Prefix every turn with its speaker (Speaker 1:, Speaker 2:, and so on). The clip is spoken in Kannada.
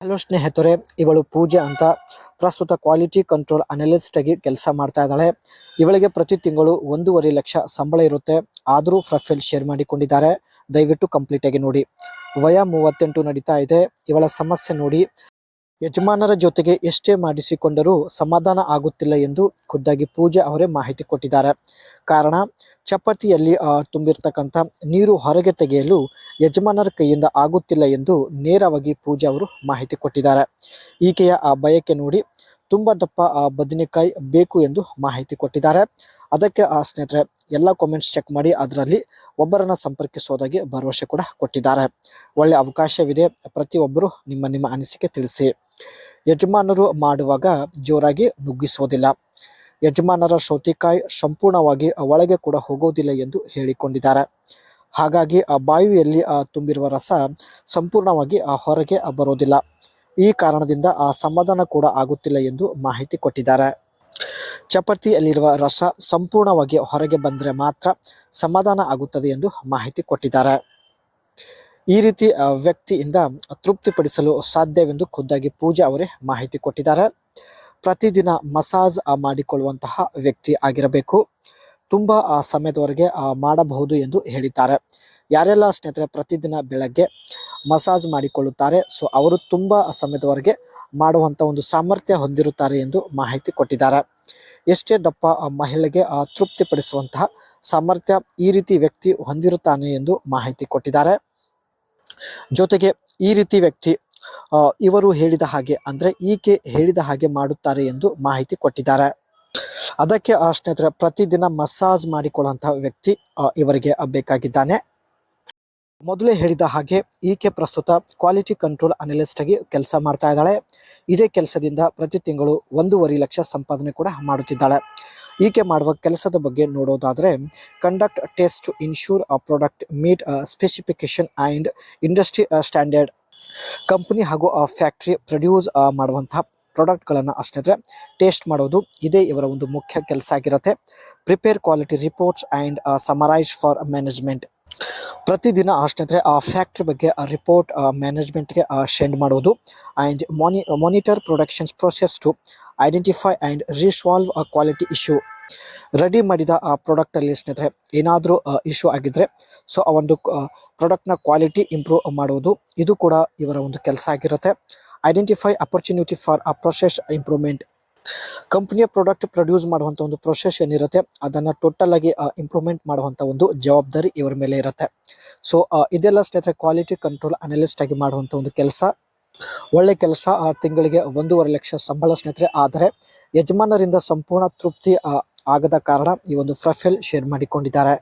Speaker 1: ಹಲೋ ಸ್ನೇಹಿತರೆ, ಇವಳು ಪೂಜೆ ಅಂತ ಪ್ರಸ್ತುತ ಕ್ವಾಲಿಟಿ ಕಂಟ್ರೋಲ್ ಅನಲಿಸ್ಟ್ ಆಗಿ ಕೆಲಸ ಮಾಡ್ತಾ ಇದ್ದಾಳೆ. ಇವಳಿಗೆ ಪ್ರತಿ ತಿಂಗಳು 1.5 ಲಕ್ಷ ಸಂಬಳ ಇರುತ್ತೆ. ಆದರೂ ಪ್ರೊಫೈಲ್ ಶೇರ್ ಮಾಡಿಕೊಂಡಿದ್ದಾರೆ. ದಯವಿಟ್ಟು ಕಂಪ್ಲೀಟ್ ಆಗಿ ನೋಡಿ. ವಯ 38 ನಡೀತಾ ಇದೆ. ಇವಳ ಸಮಸ್ಯೆ ನೋಡಿ. ಯಜಮಾನರ ಜೊತೆಗೆ ಎಷ್ಟೇ ಮಾಡಿಸಿಕೊಂಡರೂ ಸಮಾಧಾನ ಆಗುತ್ತಿಲ್ಲ ಎಂದು ಖುದ್ದಾಗಿ ಪೂಜೆ ಅವರೇ ಮಾಹಿತಿ ಕೊಟ್ಟಿದ್ದಾರೆ. ಕಾರಣ, ಚಪಾತಿಯಲ್ಲಿ ತುಂಬಿರ್ತಕ್ಕಂಥ ನೀರು ಹೊರಗೆ ತೆಗೆಯಲು ಯಜಮಾನರ ಕೈಯಿಂದ ಆಗುತ್ತಿಲ್ಲ ಎಂದು ನೇರವಾಗಿ ಪೂಜೆ ಅವರು ಮಾಹಿತಿ ಕೊಟ್ಟಿದ್ದಾರೆ. ಈಕೆಯ ಬಯಕೆ ನೋಡಿ. ತುಂಬ ದಪ್ಪ ಬದನೆಕಾಯಿ ಬೇಕು ಎಂದು ಮಾಹಿತಿ ಕೊಟ್ಟಿದ್ದಾರೆ. ಅದಕ್ಕೆ ಸ್ನೇಹಿತರೆ ಎಲ್ಲ ಕಾಮೆಂಟ್ಸ್ ಚೆಕ್ ಮಾಡಿ ಅದರಲ್ಲಿ ಒಬ್ಬರನ್ನ ಸಂಪರ್ಕಿಸೋದಾಗಿ ಭರವಸೆ ಕೂಡ ಕೊಟ್ಟಿದ್ದಾರೆ. ಒಳ್ಳೆ ಅವಕಾಶವಿದೆ. ಪ್ರತಿಯೊಬ್ಬರು ನಿಮ್ಮ ಅನಿಸಿಕೆ ತಿಳಿಸಿ. ಯಜಮಾನರು ಮಾಡುವಾಗ ಜೋರಾಗಿ ನುಗ್ಗಿಸೋದಿಲ್ಲ. ಯಜಮಾನರ ಸೌತೆಕಾಯಿ ಸಂಪೂರ್ಣವಾಗಿ ಒಳಗೆ ಕೂಡ ಹೋಗೋದಿಲ್ಲ ಎಂದು ಹೇಳಿಕೊಂಡಿದ್ದಾರೆ. ಹಾಗಾಗಿ ಬಾವಿಯಲ್ಲಿ ತುಂಬಿರುವ ರಸ ಸಂಪೂರ್ಣವಾಗಿ ಹೊರಗೆ ಬರೋದಿಲ್ಲ. ಈ ಕಾರಣದಿಂದ ಸಮಾಧಾನ ಕೂಡ ಆಗುತ್ತಿಲ್ಲ ಎಂದು ಮಾಹಿತಿ ಕೊಟ್ಟಿದ್ದಾರೆ. ಚಪಾತಿಯಲ್ಲಿರುವ ರಸ ಸಂಪೂರ್ಣವಾಗಿ ಹೊರಗೆ ಬಂದರೆ ಮಾತ್ರ ಸಮಾಧಾನ ಆಗುತ್ತದೆ ಎಂದು ಮಾಹಿತಿ ಕೊಟ್ಟಿದ್ದಾರೆ. ಈ ರೀತಿ ವ್ಯಕ್ತಿಯಿಂದ ತೃಪ್ತಿಪಡಿಸಲು ಸಾಧ್ಯವೆಂದು ಖುದ್ದಾಗಿ ಪೂಜಾ ಅವರೇ ಮಾಹಿತಿ ಕೊಟ್ಟಿದ್ದಾರೆ. ಪ್ರತಿದಿನ ಮಸಾಜ್ ಮಾಡಿಕೊಳ್ಳುವಂತಹ ವ್ಯಕ್ತಿ ಆಗಿರಬೇಕು. ತುಂಬ ಸಮಯದವರೆಗೆ ಮಾಡಬಹುದು ಎಂದು ಹೇಳಿದ್ದಾರೆ. ಯಾರೆಲ್ಲ ಸ್ನೇಹಿತರೆ ಪ್ರತಿದಿನ ಬೆಳಗ್ಗೆ ಮಸಾಜ್ ಮಾಡಿಕೊಳ್ಳುತ್ತಾರೆ, ಸೊ ಅವರು ತುಂಬ ಸಮಯದವರೆಗೆ ಮಾಡುವಂಥ ಒಂದು ಸಾಮರ್ಥ್ಯ ಹೊಂದಿರುತ್ತಾರೆ ಎಂದು ಮಾಹಿತಿ ಕೊಟ್ಟಿದ್ದಾರೆ. ಎಷ್ಟೇ ದಪ್ಪ ಮಹಿಳೆಗೆ ತೃಪ್ತಿಪಡಿಸುವಂತಹ ಸಾಮರ್ಥ್ಯ ಈ ರೀತಿ ವ್ಯಕ್ತಿ ಹೊಂದಿರುತ್ತಾನೆ ಎಂದು ಮಾಹಿತಿ ಕೊಟ್ಟಿದ್ದಾರೆ. ಜೊತೆಗೆ ಈ ರೀತಿ ವ್ಯಕ್ತಿ ಇವರು ಹೇಳಿದ ಹಾಗೆ ಅಂದರೆ ಈಕೆ ಹೇಳಿದ ಹಾಗೆ ಮಾಡುತ್ತಾರೆ ಎಂದು ಮಾಹಿತಿ ಕೊಟ್ಟಿದ್ದಾರೆ. ಅದಕ್ಕೆ ಸ್ನೇಹಿತರೆ ಪ್ರತಿದಿನ ಮಸಾಜ್ ಮಾಡಿಕೊಳ್ಳುವಂತಹ ವ್ಯಕ್ತಿ ಇವರಿಗೆ ಬೇಕಾಗಿದ್ದಾನೆ. ಮೊದಲೇ ಹೇಳಿದ ಹಾಗೆ ಈಕೆ ಪ್ರಸ್ತುತ ಕ್ವಾಲಿಟಿ ಕಂಟ್ರೋಲ್ ಅನಲಿಸ್ಟ್ ಆಗಿ ಕೆಲಸ ಮಾಡ್ತಾ ಇದ್ದಾಳೆ. ಇದೇ ಕೆಲಸದಿಂದ ಪ್ರತಿ ತಿಂಗಳು 1.5 ಲಕ್ಷ ಸಂಪಾದನೆ ಕೂಡ ಮಾಡುತ್ತಿದ್ದಾಳೆ. ಈಕೆ ಮಾಡುವ ಕೆಲಸದ ಬಗ್ಗೆ ನೋಡೋದಾದರೆ, conduct test to ensure a product meet specification and industry standard. Company ಹಾಗೂ ಫ್ಯಾಕ್ಟ್ರಿ ಪ್ರೊಡ್ಯೂಸ್ ಮಾಡುವಂತಹ ಪ್ರಾಡಕ್ಟ್ಗಳನ್ನು ಸ್ನೇಹಿತರೆ ಟೇಸ್ಟ್ ಮಾಡೋದು ಇದೇ ಇವರ ಒಂದು ಮುಖ್ಯ ಕೆಲಸ ಆಗಿರುತ್ತೆ. Prepare quality reports and summarise for management. ಪ್ರತಿದಿನ ಸ್ನೇಹಿತರೆ ಫ್ಯಾಕ್ಟ್ರಿ ಬಗ್ಗೆ ರಿಪೋರ್ಟ್ ಮ್ಯಾನೇಜ್ಮೆಂಟ್ಗೆ ಸೆಂಡ್ ಮಾಡೋದು. And monitor productions process to identify and resolve a quality issue. Ready ಮಾಡಿದ ಪ್ರಾಡಕ್ಟಲ್ಲಿ ಸ್ನೇಹಿತರೆ ಏನಾದರೂ ಇಶ್ಯೂ ಆಗಿದ್ದರೆ ಸೊ ಆ ಒಂದು ಪ್ರಾಡಕ್ಟ್ನ ಕ್ವಾಲಿಟಿ ಇಂಪ್ರೂವ್ ಮಾಡೋದು ಇದು ಕೂಡ ಇವರ ಒಂದು ಕೆಲಸ ಆಗಿರುತ್ತೆ. Identify opportunity for a process improvement. ಕಂಪನಿಯ ಪ್ರಾಡಕ್ಟ್ ಪ್ರೊಡ್ಯೂಸ್ ಮಾಡುವಂಥ ಒಂದು ಪ್ರೊಸೆಸ್ ಏನಿರುತ್ತೆ ಅದನ್ನು ಟೋಟಲ್ ಆಗಿ ಇಂಪ್ರೂವ್ಮೆಂಟ್ ಮಾಡುವಂಥ ಒಂದು ಜವಾಬ್ದಾರಿ ಇವರ ಮೇಲೆ ಇರುತ್ತೆ. ಸೊ ಇದೆಲ್ಲ ಸ್ನೇಹಿತರೆ ಕ್ವಾಲಿಟಿ ಕಂಟ್ರೋಲ್ ಅನಲಿಸ್ಟ್ ಆಗಿ ಮಾಡುವಂಥ ಒಂದು ಕೆಲಸ. ಒಳ್ಳೆ ಕೆಲಸ. ತಿಂಗಳಿಗೆ 1.5 ಲಕ್ಷ ಸಂಬಳ ಸ್ನೇಹಿತರೆ. ಆದರೆ ಯಜಮಾನರಿಂದ ಸಂಪೂರ್ಣ ತೃಪ್ತಿ ಆಗದ ಕಾರಣ ಈ ಒಂದು ಪ್ರೊಫೈಲ್ ಶೇರ್ ಮಾಡಿಕೊಂಡಿದ್ದಾರೆ.